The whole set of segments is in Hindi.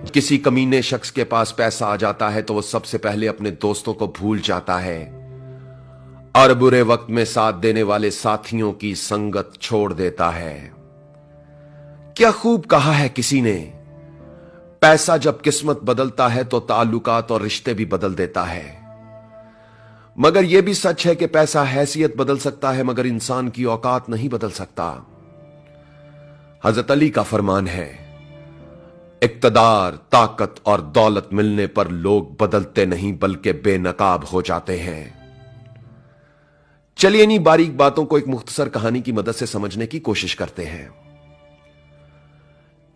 किसी कमीने शख्स के पास पैसा आ जाता है तो वो सबसे पहले अपने दोस्तों को भूल जाता है और बुरे वक्त में साथ देने वाले साथियों की संगत छोड़ देता है। क्या खूब कहा है किसी ने, पैसा जब किस्मत बदलता है तो ताल्लुकात और रिश्ते भी बदल देता है। मगर यह भी सच है कि पैसा हैसियत बदल सकता है मगर इंसान की औकात नहीं बदल सकता। हजरत अली का फरमान है, इक्तदार, ताकत और दौलत मिलने पर लोग बदलते नहीं बल्कि बेनकाब हो जाते हैं। चलिए इन्हीं बारीक बातों को एक मुख्तसर कहानी की मदद से समझने की कोशिश करते हैं।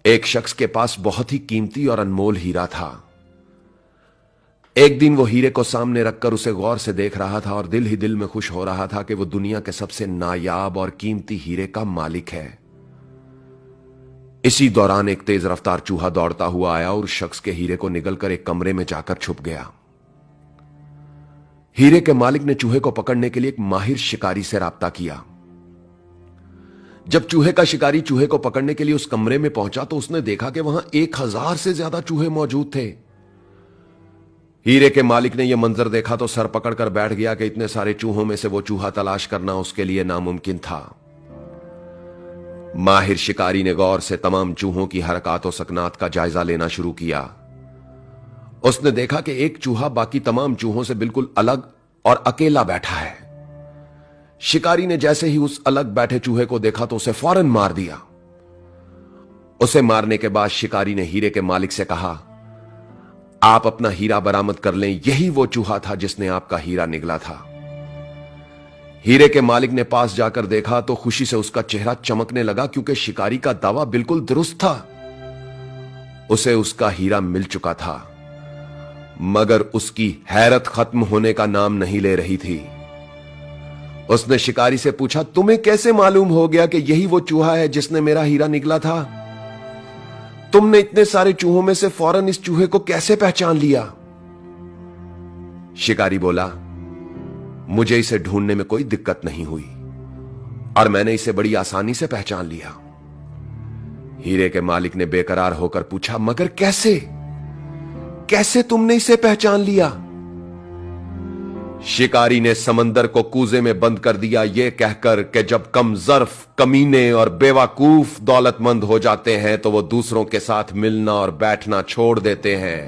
एक शख्स के पास बहुत ही कीमती और अनमोल हीरा था। एक दिन वो हीरे को सामने रखकर उसे गौर से देख रहा था और दिल ही दिल में खुश हो रहा था कि वो दुनिया के सबसे नायाब और कीमती हीरे का मालिक है। इसी दौरान एक तेज रफ्तार चूहा दौड़ता हुआ आया और उस शख्स के हीरे को निगलकर एक कमरे में जाकर छुप गया। हीरे के मालिक ने चूहे को पकड़ने के लिए एक माहिर शिकारी से राब्ता किया। जब चूहे का शिकारी चूहे को पकड़ने के लिए उस कमरे में पहुंचा तो उसने देखा कि वहां 1000 से ज्यादा चूहे मौजूद थे। हीरे के मालिक ने यह मंजर देखा तो सर पकड़कर बैठ गया कि इतने सारे चूहों में से वो चूहा तलाश करना उसके लिए नामुमकिन था। माहिर शिकारी ने गौर से तमाम चूहों की हरकत और सकनात का जायजा लेना शुरू किया। उसने देखा कि एक चूहा बाकी तमाम चूहों से बिल्कुल अलग और अकेला बैठा है। शिकारी ने जैसे ही उस अलग बैठे चूहे को देखा तो उसे फौरन मार दिया। उसे मारने के बाद शिकारी ने हीरे के मालिक से कहा, आप अपना हीरा बरामद कर लें, यही वो चूहा था जिसने आपका हीरा निगला था। हीरे के मालिक ने पास जाकर देखा तो खुशी से उसका चेहरा चमकने लगा क्योंकि शिकारी का दावा बिल्कुल दुरुस्त था। उसे उसका हीरा मिल चुका था मगर उसकी हैरत खत्म होने का नाम नहीं ले रही थी। उसने शिकारी से पूछा, तुम्हें कैसे मालूम हो गया कि यही वो चूहा है जिसने मेरा हीरा निगला था? तुमने इतने सारे चूहों में से फौरन इस चूहे को कैसे पहचान लिया? शिकारी बोला, मुझे इसे ढूंढने में कोई दिक्कत नहीं हुई और मैंने इसे बड़ी आसानी से पहचान लिया। हीरे के मालिक ने बेकरार होकर पूछा, मगर कैसे कैसे तुमने इसे पहचान लिया? शिकारी ने समंदर को कूजे में बंद कर दिया, यह कहकर कि जब कम ज़र्फ, कमीने और बेवकूफ दौलतमंद हो जाते हैं तो वो दूसरों के साथ मिलना और बैठना छोड़ देते हैं।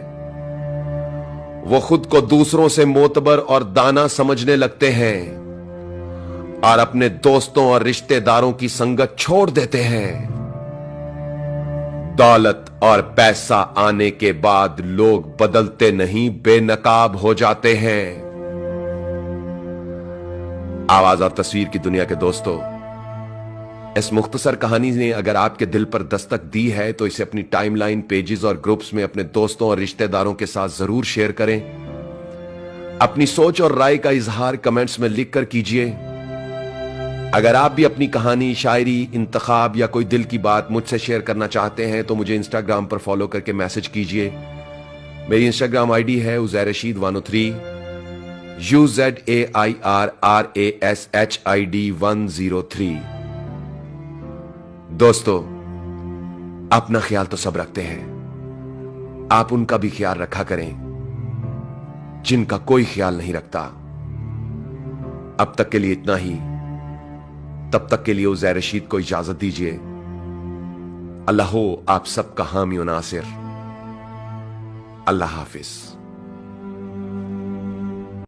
वो खुद को दूसरों से मोतबर और दाना समझने लगते हैं और अपने दोस्तों और रिश्तेदारों की संगत छोड़ देते हैं। दौलत और पैसा आने के बाद लोग बदलते नहीं, बेनकाब हो जाते हैं। आवाज और तस्वीर की दुनिया के दोस्तों, इस मुख्तसर कहानी ने अगर आपके दिल पर दस्तक दी है तो इसे अपनी टाइमलाइन, पेजेस और ग्रुप्स में अपने दोस्तों और रिश्तेदारों के साथ जरूर शेयर करें। अपनी सोच और राय का इजहार कमेंट्स में लिखकर कीजिए। अगर आप भी अपनी कहानी, शायरी, इंतखाब या कोई दिल की बात मुझसे शेयर करना चाहते हैं तो मुझे इंस्टाग्राम पर फॉलो करके मैसेज कीजिए। मेरी इंस्टाग्राम आईडी है उज़ैर रशीद 103, UZAIRRASHID 103। दोस्तों, अपना ख्याल तो सब रखते हैं, आप उनका भी ख्याल रखा करें जिनका कोई ख्याल नहीं रखता। अब तक के लिए इतना ही। तब तक के लिए उज़ैर रशीद को इजाजत दीजिए। अल्लाह हो आप सबका हामी और नासिर। अल्लाह हाफिज।